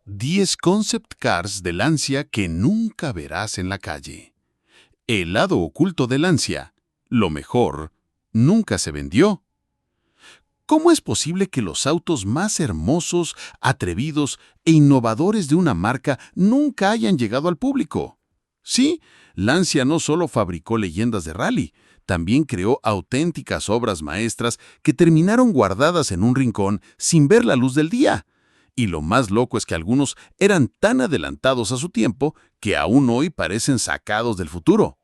10 concept cars de Lancia que nunca verás en la calle. El lado oculto de Lancia, lo mejor, nunca se vendió. ¿Cómo es posible que los autos más hermosos, atrevidos e innovadores de una marca nunca hayan llegado al público? Sí, Lancia no solo fabricó leyendas de rally, también creó auténticas obras maestras que terminaron guardadas en un rincón sin ver la luz del día. Y lo más loco es que algunos eran tan adelantados a su tiempo que aún hoy parecen sacados del futuro.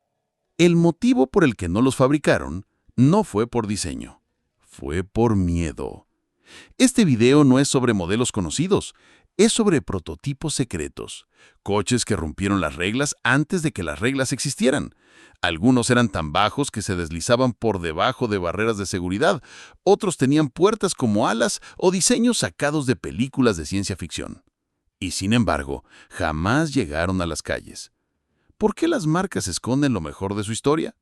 El motivo por el que no los fabricaron no fue por diseño, fue por miedo. Este video no es sobre modelos conocidos, es sobre prototipos secretos, coches que rompieron las reglas antes de que las reglas existieran. Algunos eran tan bajos que se deslizaban por debajo de barreras de seguridad, otros tenían puertas como alas o diseños sacados de películas de ciencia ficción. Y sin embargo, jamás llegaron a las calles. ¿Por qué las marcas esconden lo mejor de su historia?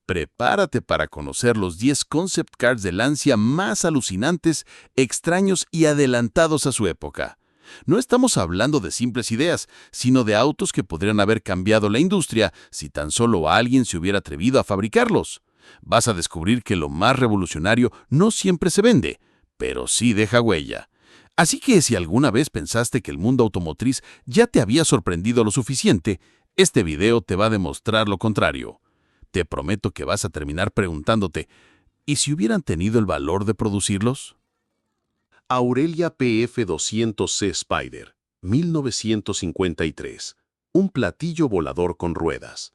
Prepárate para conocer los 10 concept cars de Lancia más alucinantes, extraños y adelantados a su época. No estamos hablando de simples ideas, sino de autos que podrían haber cambiado la industria si tan solo alguien se hubiera atrevido a fabricarlos. Vas a descubrir que lo más revolucionario no siempre se vende, pero sí deja huella. Así que si alguna vez pensaste que el mundo automotriz ya te había sorprendido lo suficiente, este video te va a demostrar lo contrario. Te prometo que vas a terminar preguntándote, ¿y si hubieran tenido el valor de producirlos? Aurelia PF200C Spider, 1953. Un platillo volador con ruedas.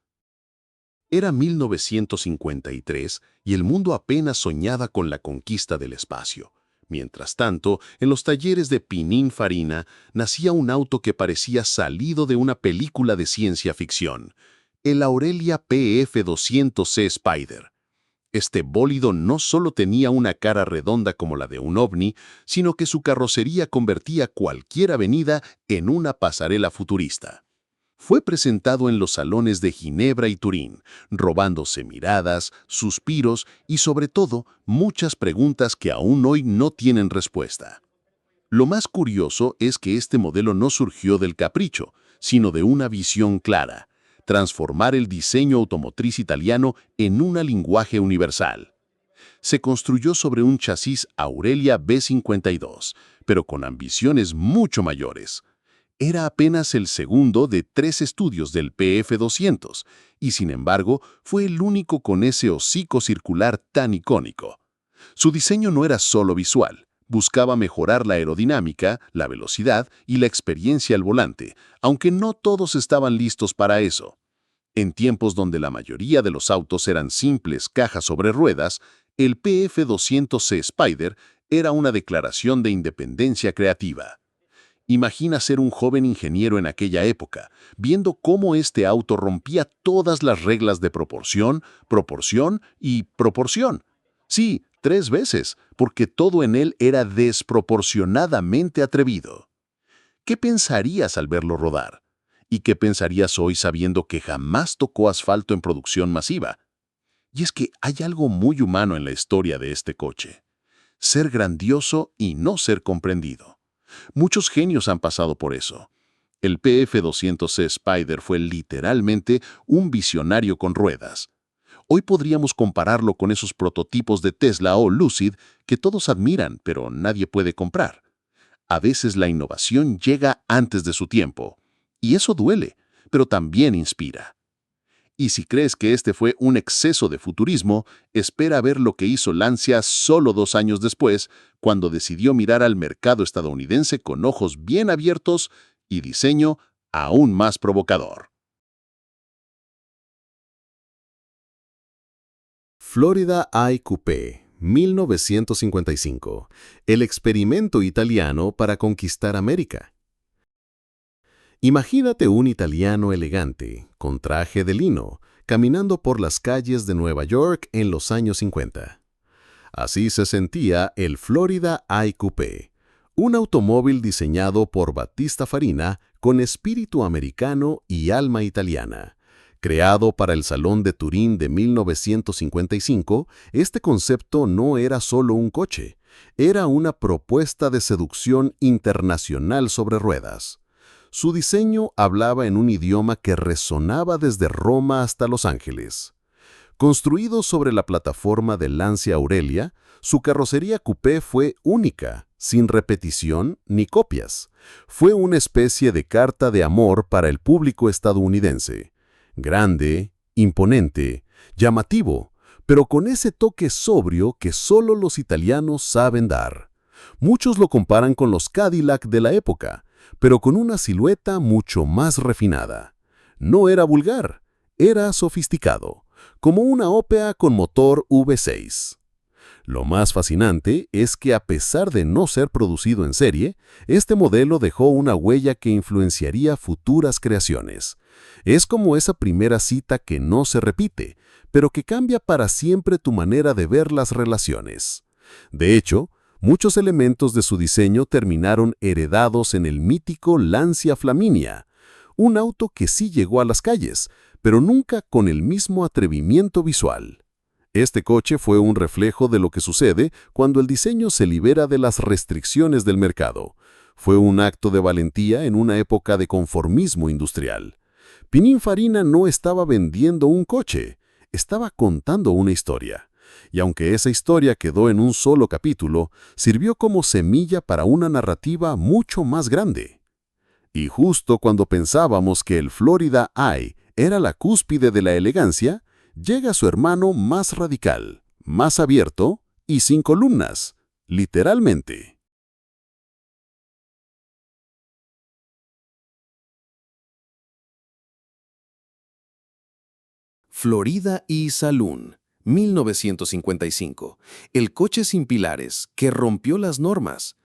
Era 1953 y el mundo apenas soñaba con la conquista del espacio. Mientras tanto, en los talleres de Pininfarina nacía un auto que parecía salido de una película de ciencia ficción, el Aurelia PF200C Spider. Este bólido no solo tenía una cara redonda como la de un ovni, sino que su carrocería convertía cualquier avenida en una pasarela futurista. Fue presentado en los salones de Ginebra y Turín, robándose miradas, suspiros y, sobre todo, muchas preguntas que aún hoy no tienen respuesta. Lo más curioso es que este modelo no surgió del capricho, sino de una visión clara: transformar el diseño automotriz italiano en un lenguaje universal. Se construyó sobre un chasis Aurelia B52, pero con ambiciones mucho mayores. Era apenas el segundo de 3 estudios del PF200, y sin embargo fue el único con ese hocico circular tan icónico. Su diseño no era solo visual. Buscaba mejorar la aerodinámica, la velocidad y la experiencia al volante, aunque no todos estaban listos para eso. En tiempos donde la mayoría de los autos eran simples cajas sobre ruedas, el PF200C Spider era una declaración de independencia creativa. Imagina ser un joven ingeniero en aquella época, viendo cómo este auto rompía todas las reglas de proporción, proporción y proporción. Sí, 3 veces, porque todo en él era desproporcionadamente atrevido. ¿Qué pensarías al verlo rodar? ¿Y qué pensarías hoy sabiendo que jamás tocó asfalto en producción masiva? Y es que hay algo muy humano en la historia de este coche: ser grandioso y no ser comprendido. Muchos genios han pasado por eso. El PF200C Spider fue literalmente un visionario con ruedas. Hoy podríamos compararlo con esos prototipos de Tesla o Lucid que todos admiran, pero nadie puede comprar. A veces la innovación llega antes de su tiempo, y eso duele, pero también inspira. Y si crees que este fue un exceso de futurismo, espera ver lo que hizo Lancia solo 2 años después, cuando decidió mirar al mercado estadounidense con ojos bien abiertos y diseño aún más provocador. Florida Eye Coupé, 1955. El experimento italiano para conquistar América. Imagínate un italiano elegante, con traje de lino, caminando por las calles de Nueva York en los años 50. Así se sentía el Florida Eye Coupé, un automóvil diseñado por Battista Farina con espíritu americano y alma italiana. Creado para el Salón de Turín de 1955, este concepto no era solo un coche, Era una propuesta de seducción internacional sobre ruedas. Su diseño hablaba en un idioma que resonaba desde Roma hasta Los Ángeles. Construido sobre la plataforma del Lancia Aurelia, su carrocería coupé fue única, sin repetición ni copias. Fue una especie de carta de amor para el público estadounidense. Grande, imponente, llamativo, pero con ese toque sobrio que solo los italianos saben dar. Muchos lo comparan con los Cadillac de la época, pero con una silueta mucho más refinada. No era vulgar, era sofisticado, como una Opea con motor V6. Lo más fascinante es que a pesar de no ser producido en serie, este modelo dejó una huella que influenciaría futuras creaciones. Es como esa primera cita que no se repite, pero que cambia para siempre tu manera de ver las relaciones. De hecho, muchos elementos de su diseño terminaron heredados en el mítico Lancia Flaminia, un auto que sí llegó a las calles, pero nunca con el mismo atrevimiento visual. Este coche fue un reflejo de lo que sucede cuando el diseño se libera de las restricciones del mercado. Fue un acto de valentía en una época de conformismo industrial. Pininfarina no estaba vendiendo un coche, estaba contando una historia. Y aunque esa historia quedó en un solo capítulo, sirvió como semilla para una narrativa mucho más grande. Y justo cuando pensábamos que el Florida Eye era la cúspide de la elegancia, llega su hermano más radical, más abierto y sin columnas, literalmente. Florida E Saloon, 1955. El coche sin pilares que rompió las normas.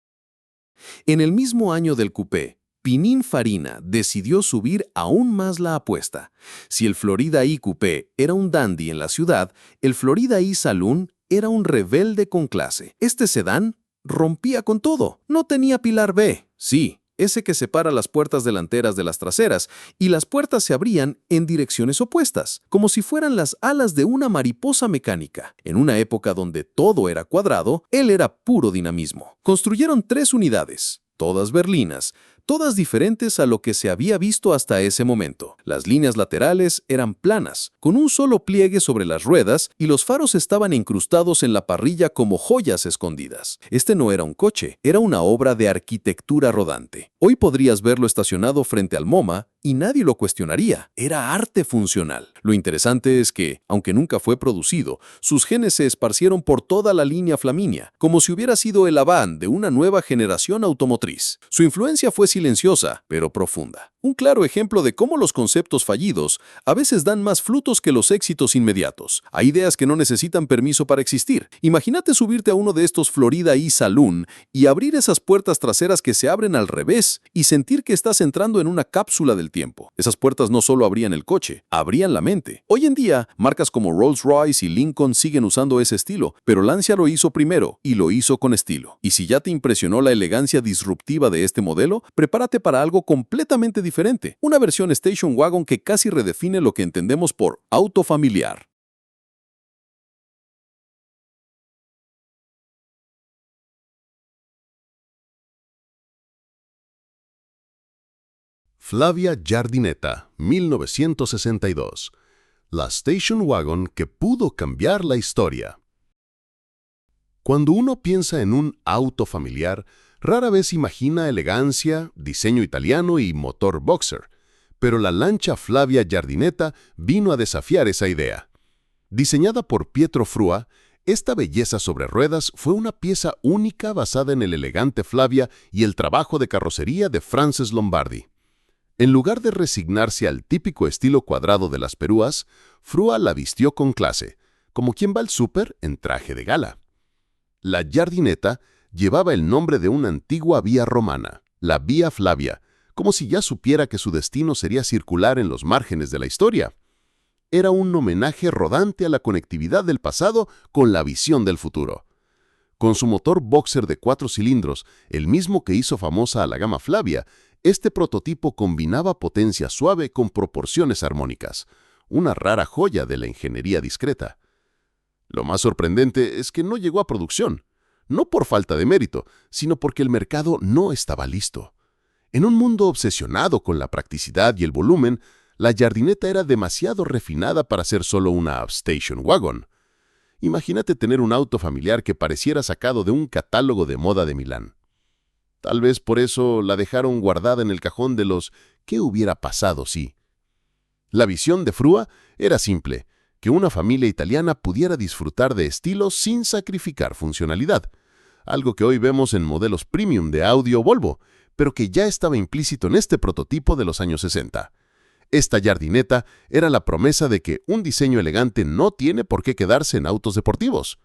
En el mismo año del coupé, Pininfarina decidió subir aún más la apuesta. Si el Florida E Coupé era un dandy en la ciudad, el Florida E Saloon era un rebelde con clase. Este sedán rompía con todo. No tenía pilar B, sí, ese que separa las puertas delanteras de las traseras, y las puertas se abrían en direcciones opuestas, como si fueran las alas de una mariposa mecánica. En una época donde todo era cuadrado, él era puro dinamismo. Construyeron 3 unidades, todas berlinas, todas diferentes a lo que se había visto hasta ese momento. Las líneas laterales eran planas, con un solo pliegue sobre las ruedas, y los faros estaban incrustados en la parrilla como joyas escondidas. Este no era un coche, era una obra de arquitectura rodante. Hoy podrías verlo estacionado frente al MoMA y nadie lo cuestionaría. Era arte funcional. Lo interesante es que, aunque nunca fue producido, sus genes se esparcieron por toda la línea Flaminia, como si hubiera sido el Avant de una nueva generación automotriz. Su influencia fue silenciosa, pero profunda. Un claro ejemplo de cómo los conceptos fallidos a veces dan más frutos que los éxitos inmediatos. Hay ideas que no necesitan permiso para existir. Imagínate subirte a uno de estos Florida E Saloon y abrir esas puertas traseras que se abren al revés y sentir que estás entrando en una cápsula del tiempo. Esas puertas no solo abrían el coche, abrían la mente. Hoy en día, marcas como Rolls-Royce y Lincoln siguen usando ese estilo, pero Lancia lo hizo primero y lo hizo con estilo. Y si ya te impresionó la elegancia disruptiva de este modelo, prepárate para algo completamente diferente. Una versión Station Wagon que casi redefine lo que entendemos por auto familiar. Flavia Giardinetta, 1962. La Station Wagon que pudo cambiar la historia. Cuando uno piensa en un auto familiar, rara vez imagina elegancia, diseño italiano y motor boxer, pero la Lancia Flavia Giardinetta vino a desafiar esa idea. Diseñada por Pietro Frua, esta belleza sobre ruedas fue una pieza única basada en el elegante Flavia y el trabajo de carrocería de Frances Lombardi. En lugar de resignarse al típico estilo cuadrado de las perúas, Frua la vistió con clase, como quien va al súper en traje de gala. La Giardinetta llevaba el nombre de una antigua vía romana, la Vía Flavia, como si ya supiera que su destino sería circular en los márgenes de la historia. Era un homenaje rodante a la conectividad del pasado con la visión del futuro. Con su motor boxer de 4 cilindros, el mismo que hizo famosa a la gama Flavia, este prototipo combinaba potencia suave con proporciones armónicas, una rara joya de la ingeniería discreta. Lo más sorprendente es que no llegó a producción. no por falta de mérito, sino porque el mercado no estaba listo. En un mundo obsesionado con la practicidad y el volumen, la Giardinetta era demasiado refinada para ser solo una station wagon. Imagínate tener un auto familiar que pareciera sacado de un catálogo de moda de Milán. Tal vez por eso la dejaron guardada en el cajón de los ¿qué hubiera pasado si? La visión de Frua era simple, que una familia italiana pudiera disfrutar de estilos sin sacrificar funcionalidad, algo que hoy vemos en modelos premium de Audi o Volvo, pero que ya estaba implícito en este prototipo de los años 60. Esta Giardinetta era la promesa de que un diseño elegante no tiene por qué quedarse en autos deportivos.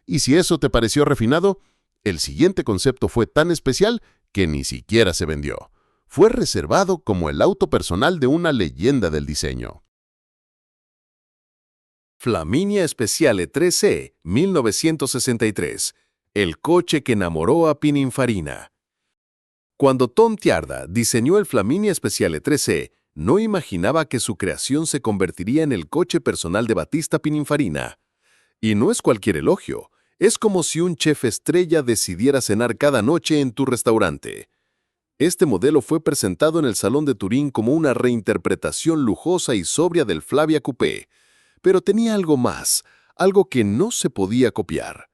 Y si eso te pareció refinado, el siguiente concepto fue tan especial que ni siquiera se vendió. Fue reservado como el auto personal de una leyenda del diseño. Flaminia Speciale 3C, 1963. El coche que enamoró a Pininfarina. Cuando Tom Tiarda diseñó el Flaminia Speciale 3C, no imaginaba que su creación se convertiría en el coche personal de Battista Pininfarina. Y no es cualquier elogio, es como si un chef estrella decidiera cenar cada noche en tu restaurante. Este modelo fue presentado en el Salón de Turín como una reinterpretación lujosa y sobria del Flavia Coupé, pero tenía algo más, algo que no se podía copiar.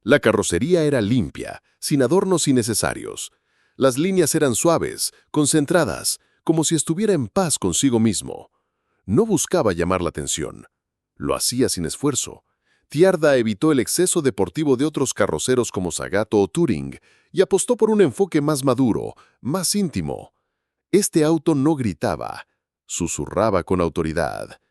La carrocería era limpia, sin adornos innecesarios. Las líneas eran suaves, concentradas, como si estuviera en paz consigo mismo. No buscaba llamar la atención. Lo hacía sin esfuerzo. Tiarda evitó el exceso deportivo de otros carroceros como Zagato o Touring y apostó por un enfoque más maduro, más íntimo. Este auto no gritaba, susurraba con autoridad.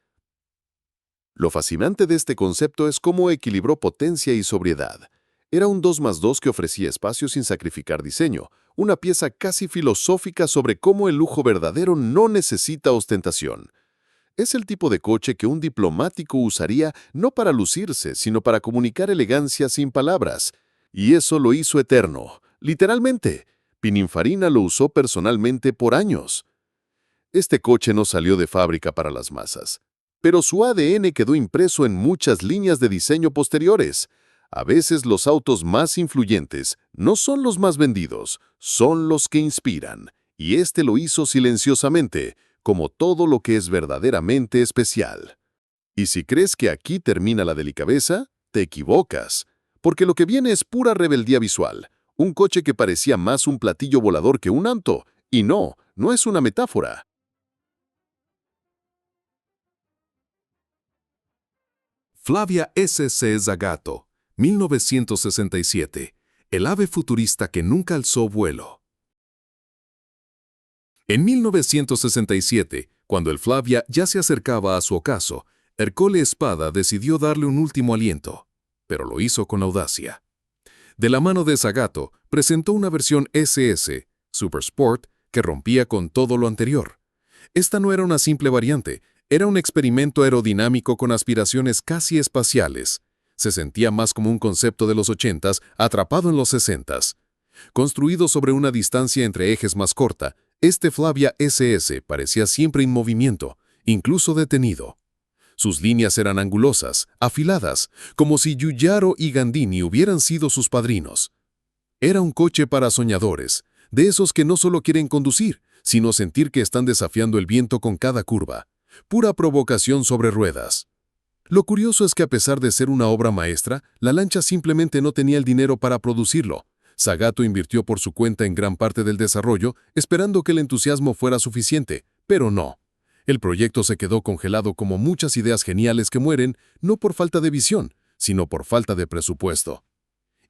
Lo fascinante de este concepto es cómo equilibró potencia y sobriedad. Era un 2+2 que ofrecía espacio sin sacrificar diseño, una pieza casi filosófica sobre cómo el lujo verdadero no necesita ostentación. Es el tipo de coche que un diplomático usaría no para lucirse, sino para comunicar elegancia sin palabras. Y eso lo hizo eterno, literalmente. Pininfarina lo usó personalmente por años. Este coche no salió de fábrica para las masas, pero su ADN quedó impreso en muchas líneas de diseño posteriores. A veces los autos más influyentes no son los más vendidos, son los que inspiran. Y este lo hizo silenciosamente, como todo lo que es verdaderamente especial. Y si crees que aquí termina la delicadeza, te equivocas, porque lo que viene es pura rebeldía visual. Un coche que parecía más un platillo volador que un auto. Y no es una metáfora. Flavia S.C. Zagato, 1967. El ave futurista que nunca alzó vuelo. En 1967, cuando el Flavia ya se acercaba a su ocaso, Ercole Spada decidió darle un último aliento, pero lo hizo con audacia. De la mano de Zagato, presentó una versión SS, Super Sport, que rompía con todo lo anterior. Esta no era una simple variante, era un experimento aerodinámico con aspiraciones casi espaciales. Se sentía más como un concepto de los 80s atrapado en los 60s. Construido sobre una distancia entre ejes más corta, este Flavia SS parecía siempre en movimiento, incluso detenido. Sus líneas eran angulosas, afiladas, como si Giugiaro y Gandini hubieran sido sus padrinos. Era un coche para soñadores, de esos que no solo quieren conducir, sino sentir que están desafiando el viento con cada curva. Pura provocación sobre ruedas. Lo curioso es que a pesar de ser una obra maestra, la Lancia simplemente no tenía el dinero para producirlo. Zagato invirtió por su cuenta en gran parte del desarrollo, esperando que el entusiasmo fuera suficiente, pero no. El proyecto se quedó congelado como muchas ideas geniales que mueren, no por falta de visión, sino por falta de presupuesto.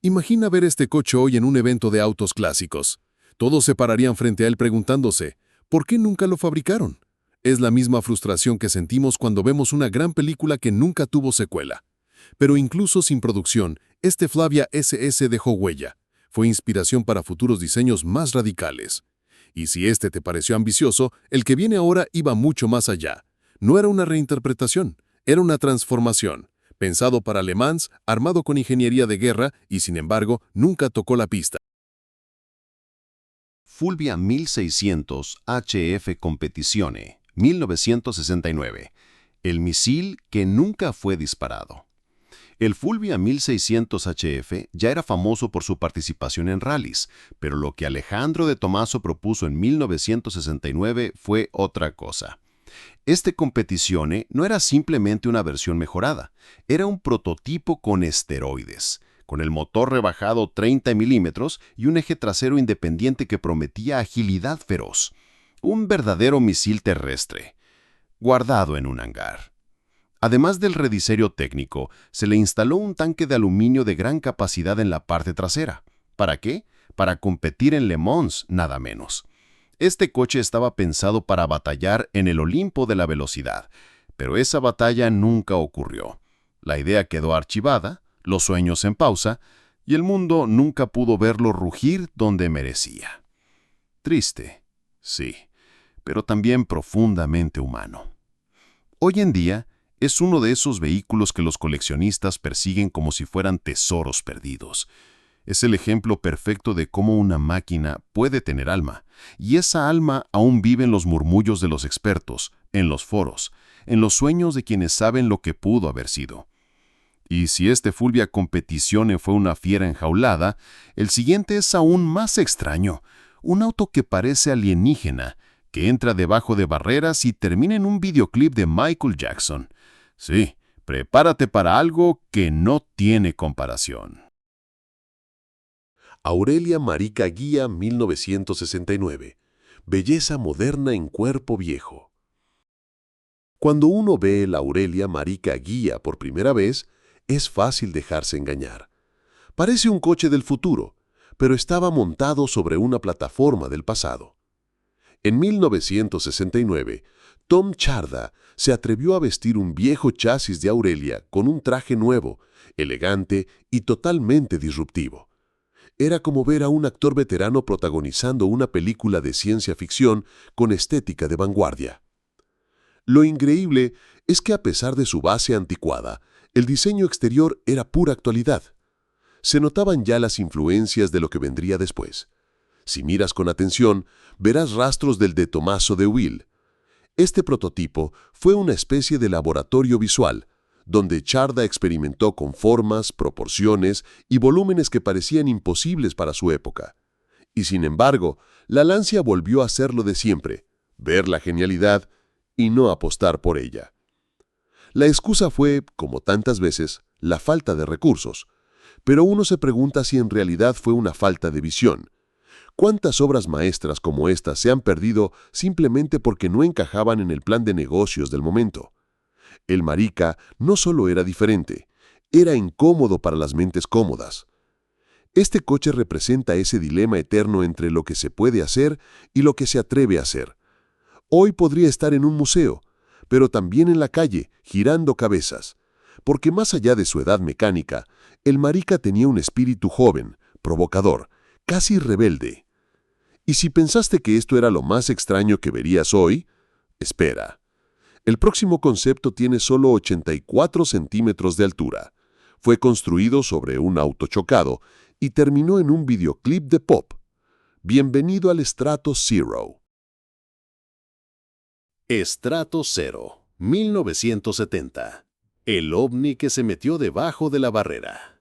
Imagina ver este coche hoy en un evento de autos clásicos. Todos se pararían frente a él preguntándose, ¿por qué nunca lo fabricaron? Es la misma frustración que sentimos cuando vemos una gran película que nunca tuvo secuela. Pero incluso sin producción, este Flavia SS dejó huella. Fue inspiración para futuros diseños más radicales. Y si este te pareció ambicioso, el que viene ahora iba mucho más allá. No era una reinterpretación, era una transformación. Pensado para Le Mans, armado con ingeniería de guerra y, sin embargo, nunca tocó la pista. Fulvia 1600 HF Competizione, 1969. El misil que nunca fue disparado. El Fulvia 1600 HF ya era famoso por su participación en rallies, pero lo que Alejandro de Tomaso propuso en 1969 fue otra cosa. Este Competizione no era simplemente una versión mejorada, era un prototipo con esteroides, con el motor rebajado 30 milímetros y un eje trasero independiente que prometía agilidad feroz. Un verdadero misil terrestre, guardado en un hangar. Además del rediseño técnico, se le instaló un tanque de aluminio de gran capacidad en la parte trasera. ¿Para qué? Para competir en Le Mans, nada menos. Este coche estaba pensado para batallar en el Olimpo de la velocidad, pero esa batalla nunca ocurrió. La idea quedó archivada, los sueños en pausa, y el mundo nunca pudo verlo rugir donde merecía. Triste, sí, pero también profundamente humano. Hoy en día, es uno de esos vehículos que los coleccionistas persiguen como si fueran tesoros perdidos. Es el ejemplo perfecto de cómo una máquina puede tener alma, y esa alma aún vive en los murmullos de los expertos, en los foros, en los sueños de quienes saben lo que pudo haber sido. Y si este Fulvia Competizione fue una fiera enjaulada, el siguiente es aún más extraño, un auto que parece alienígena, que entra debajo de barreras y termina en un videoclip de Michael Jackson. Sí, prepárate para algo que no tiene comparación. Aurelia Marica Guía 1969. Belleza moderna en cuerpo viejo. Cuando uno ve la Aurelia Marica Guía por primera vez, es fácil dejarse engañar. Parece un coche del futuro, pero estaba montado sobre una plataforma del pasado. En 1969, Tom Charda se atrevió a vestir un viejo chasis de Aurelia con un traje nuevo, elegante y totalmente disruptivo. Era como ver a un actor veterano protagonizando una película de ciencia ficción con estética de vanguardia. Lo increíble es que a pesar de su base anticuada, el diseño exterior era pura actualidad. Se notaban ya las influencias de lo que vendría después. Si miras con atención, verás rastros del de Tommaso de Uil. Este prototipo fue una especie de laboratorio visual, donde Charda experimentó con formas, proporciones y volúmenes que parecían imposibles para su época. Y sin embargo, la Lancia volvió a hacer lo de siempre, ver la genialidad y no apostar por ella. La excusa fue, como tantas veces, la falta de recursos, pero uno se pregunta si en realidad fue una falta de visión. ¿Cuántas obras maestras como esta se han perdido simplemente porque no encajaban en el plan de negocios del momento? El Marica no solo era diferente, era incómodo para las mentes cómodas. Este coche representa ese dilema eterno entre lo que se puede hacer y lo que se atreve a hacer. Hoy podría estar en un museo, pero también en la calle, girando cabezas, porque más allá de su edad mecánica, el Marica tenía un espíritu joven, provocador, casi rebelde. Y si pensaste que esto era lo más extraño que verías hoy, espera. El próximo concepto tiene solo 84 centímetros de altura. Fue construido sobre un auto chocado y terminó en un videoclip de pop. Bienvenido al Strato Zero. Strato Zero, 1970. El ovni que se metió debajo de la barrera.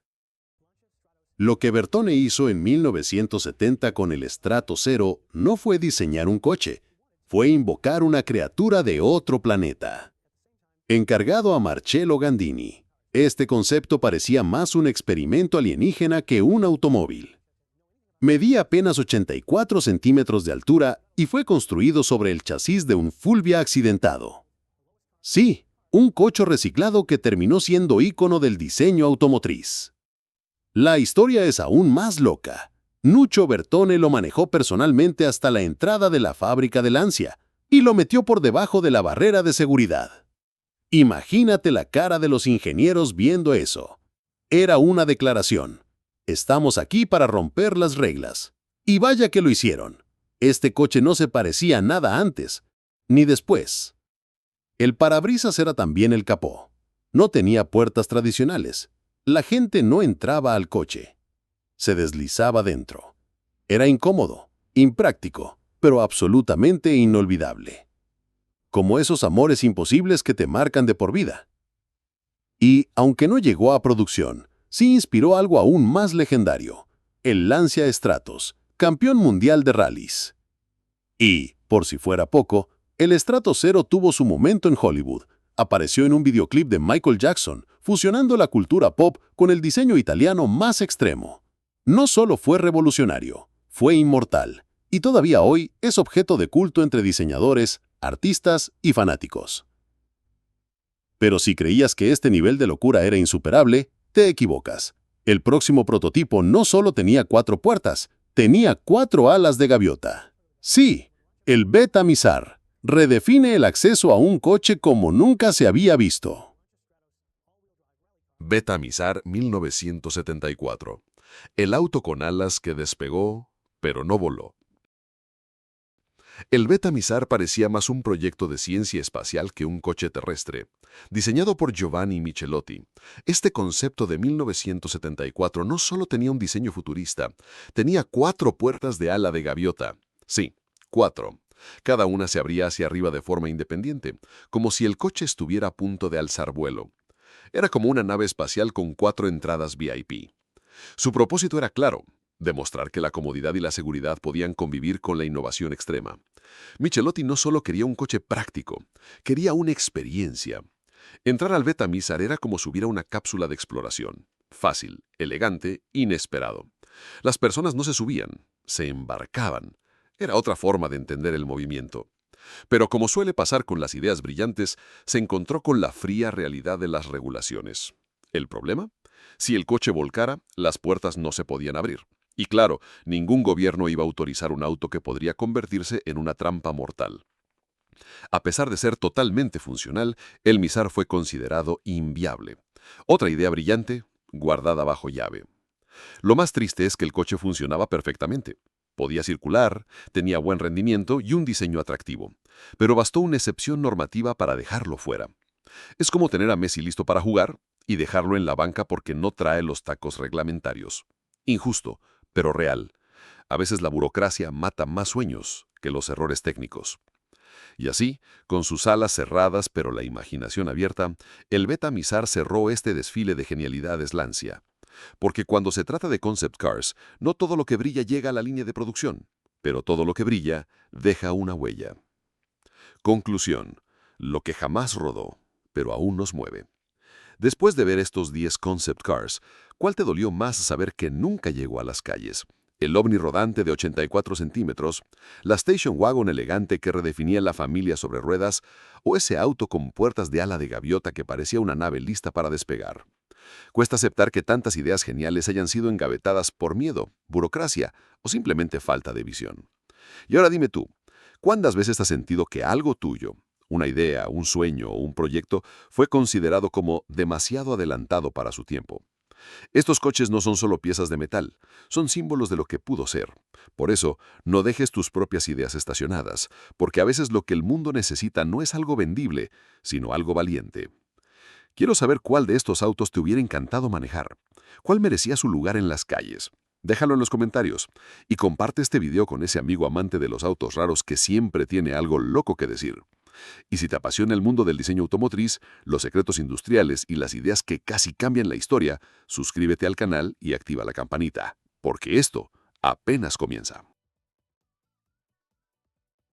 Lo que Bertone hizo en 1970 con el Strato Zero no fue diseñar un coche, fue invocar una criatura de otro planeta. Encargado a Marcello Gandini, este concepto parecía más un experimento alienígena que un automóvil. Medía apenas 84 centímetros de altura y fue construido sobre el chasis de un Fulvia accidentado. Sí, un coche reciclado que terminó siendo ícono del diseño automotriz. La historia es aún más loca. Nuccio Bertone lo manejó personalmente hasta la entrada de la fábrica de Lancia y lo metió por debajo de la barrera de seguridad. Imagínate la cara de los ingenieros viendo eso. Era una declaración. Estamos aquí para romper las reglas. Y vaya que lo hicieron. Este coche no se parecía a nada antes, ni después. El parabrisas era también el capó. No tenía puertas tradicionales. La gente no entraba al coche. Se deslizaba dentro. Era incómodo, impráctico, pero absolutamente inolvidable. Como esos amores imposibles que te marcan de por vida. Y, aunque no llegó a producción, sí inspiró algo aún más legendario, el Lancia Stratos, campeón mundial de rallies. Y, por si fuera poco, el Stratos Zero tuvo su momento en Hollywood. Apareció en un videoclip de Michael Jackson, fusionando la cultura pop con el diseño italiano más extremo. No solo fue revolucionario, fue inmortal, y todavía hoy es objeto de culto entre diseñadores, artistas y fanáticos. Pero si creías que este nivel de locura era insuperable, te equivocas. El próximo prototipo no solo tenía 4 puertas, tenía 4 alas de gaviota. Sí, el Beta Mizar redefine el acceso a un coche como nunca se había visto. Beta Mizar 1974. El auto con alas que despegó, pero no voló. El Beta Mizar parecía más un proyecto de ciencia espacial que un coche terrestre. Diseñado por Giovanni Michelotti, este concepto de 1974 no solo tenía un diseño futurista, tenía 4 puertas de ala de gaviota. Sí, 4. Cada una se abría hacia arriba de forma independiente, como si el coche estuviera a punto de alzar vuelo. Era como una nave espacial con 4 entradas VIP. Su propósito era claro: demostrar que la comodidad y la seguridad podían convivir con la innovación extrema. Michelotti no solo quería un coche práctico, quería una experiencia. Entrar al Beta Mizar era como subir a una cápsula de exploración. Fácil, elegante, inesperado. Las personas no se subían, se embarcaban. Era otra forma de entender el movimiento. Pero como suele pasar con las ideas brillantes, se encontró con la fría realidad de las regulaciones. ¿El problema? Si el coche volcara, las puertas no se podían abrir. Y claro, ningún gobierno iba a autorizar un auto que podría convertirse en una trampa mortal. A pesar de ser totalmente funcional, el Mizar fue considerado inviable. Otra idea brillante, guardada bajo llave. Lo más triste es que el coche funcionaba perfectamente. Podía circular, tenía buen rendimiento y un diseño atractivo. Pero bastó una excepción normativa para dejarlo fuera. Es como tener a Messi listo para jugar y dejarlo en la banca porque no trae los tacos reglamentarios. Injusto, pero real. A veces la burocracia mata más sueños que los errores técnicos. Y así, con sus alas cerradas pero la imaginación abierta, el Beta Mizar cerró este desfile de genialidades Lancia. Porque cuando se trata de concept cars, no todo lo que brilla llega a la línea de producción, pero todo lo que brilla deja una huella. Conclusión: lo que jamás rodó, pero aún nos mueve. Después de ver estos 10 concept cars, ¿cuál te dolió más saber que nunca llegó a las calles? ¿El ovni rodante de 84 centímetros, la station wagon elegante que redefinía la familia sobre ruedas, o ese auto con puertas de ala de gaviota que parecía una nave lista para despegar? Cuesta aceptar que tantas ideas geniales hayan sido engavetadas por miedo, burocracia o simplemente falta de visión. Y ahora dime tú, ¿cuántas veces has sentido que algo tuyo, una idea, un sueño o un proyecto, fue considerado como demasiado adelantado para su tiempo? Estos coches no son solo piezas de metal, son símbolos de lo que pudo ser. Por eso, no dejes tus propias ideas estacionadas, porque a veces lo que el mundo necesita no es algo vendible, sino algo valiente. Quiero saber cuál de estos autos te hubiera encantado manejar, cuál merecía su lugar en las calles. Déjalo en los comentarios y comparte este video con ese amigo amante de los autos raros que siempre tiene algo loco que decir. Y si te apasiona el mundo del diseño automotriz, los secretos industriales y las ideas que casi cambian la historia, suscríbete al canal y activa la campanita, porque esto apenas comienza.